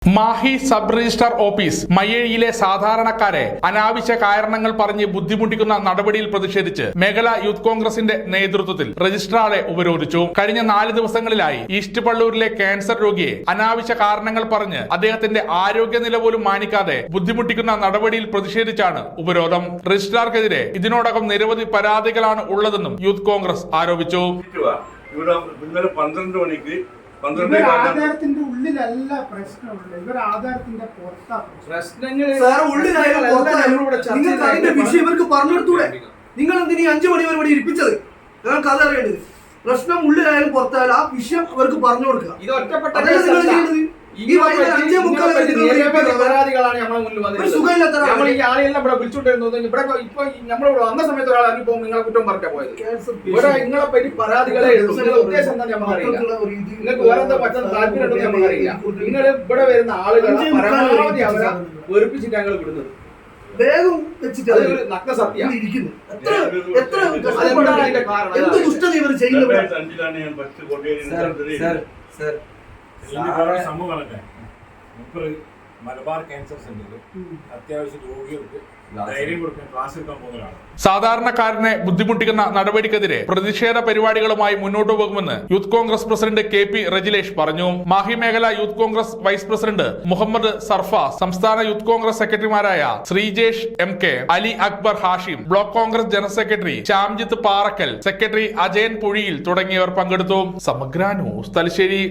Mahe sub registrar office മയ്യഴിയിലെ സാധാരണക്കാരെ അനാവശ്യ കാരണങ്ങൾ പറഞ്ഞ് ബുദ്ധിമുട്ടിക്കുന്ന നടപടിയിൽ പ്രതിഷേധിച്ച് മേഖലാ യൂത്ത് കോൺഗ്രസിന്റെ നേതൃത്വത്തിൽ രജിസ്ട്രാറെ ഉപരോധിച്ചു. കഴിഞ്ഞ 4 ദിവസങ്ങളിലായി ഈസ്റ്റ് പള്ളൂരിലെ ക്യാൻസർ രോഗിയെ അനാവശ്യ കാരണങ്ങൾ പറഞ്ഞ് അദ്ദേഹത്തിന്റെ ആരോഗ്യനില പോലും മാനിക്കാതെ ബുദ്ധിമുട്ടിക്കുന്ന നടപടിയിൽ പ്രതിഷേധിച്ചാണ് ഉപരോധം. രജിസ്ട്രാർക്കെതിരെ ഇതിനോടകം നിരവധി പരാതികളാണ് ഉള്ളതെന്നും യൂത്ത് കോൺഗ്രസ് ആരോപിച്ചു. ആധാരത്തിന്റെ ഉള്ളിലല്ല പ്രശ്നമുള്ളത്, ഇവർ ആധാരത്തിന്റെ വിഷയം ഇവർക്ക് പറഞ്ഞെടുത്തൂടെ? നിങ്ങൾ എന്തിനീ 5 മണി വരെ ഇവിടെ ഇരിപ്പിച്ചത്? ഞങ്ങൾക്ക് അതറിയേണ്ടത്. പ്രശ്നം ഉള്ളിലായാലും പുറത്തായാലും ആ വിഷയം അവർക്ക് പറഞ്ഞു കൊടുക്കുക. ഇത് ഒറ്റപ്പെട്ട പരാതികളാണ് നമ്മളെ മുന്നിൽ വന്നത്. നമ്മൾ ഈ ആളെല്ലാം ഇവിടെ വിളിച്ചോണ്ടിരുന്നത് ഇവിടെ ഇപ്പൊ നമ്മളിവിടെ വന്ന സമയത്ത് ഒരാൾ ഇറങ്ങിപ്പോ നിങ്ങളെ കുറ്റം പറഞ്ഞാ പോയത്. ഇവിടെ നിങ്ങളെ പറ്റി പരാതികളെ ഉള്ളൂ. നിങ്ങളുടെ ഉദ്ദേശം എന്താ നമുക്കറിയില്ല. നിങ്ങൾക്ക് വേറെ എന്താ പറ്റാൻ താല്പര്യം ഉണ്ടെന്ന് നമുക്കറിയില്ല. നിങ്ങൾ ഇവിടെ വരുന്ന ആളുകളെ പരമാവധി അവരെ വെറുപ്പിച്ചിട്ട് ഞങ്ങൾ വിടുന്നത്. വേഗം വെച്ചിട്ട് നഗ്ന സത്യം ഇരിക്കുന്നു. എന്ത് ദുഷ്ടത ഇവർ ചെയ്യുന്നത്? മലബാർ ക്യാൻസർ സെന്ററിൽ അത്യാവശ്യം രോഗികൾക്ക് ധൈര്യം കൊടുക്കാൻ ക്ലാസ് എടുക്കാൻ പോകുന്നതാണ്. സാധാരണക്കാരനെ ബുദ്ധിമുട്ടിക്കുന്ന നടപടിക്കെതിരെ പ്രതിഷേധ പരിപാടികളുമായി മുന്നോട്ടു പോകുമെന്ന് youth Congress president KP Rajilesh പറഞ്ഞു. മാഹി മേഖല youth Congress vice president Muhammad Sarfas, സംസ്ഥാന യൂത്ത് കോൺഗ്രസ് സെക്രട്ടറിമാരായ Sreejesh MK, Ali Akbar Hashim, block Congress general secretary Shyamjith Parakkal, secretary Ajayan Puzhiyil തുടങ്ങിയവർ പങ്കെടുത്തു. സമഗ്ര ന്യൂസ് തലശ്ശേരി.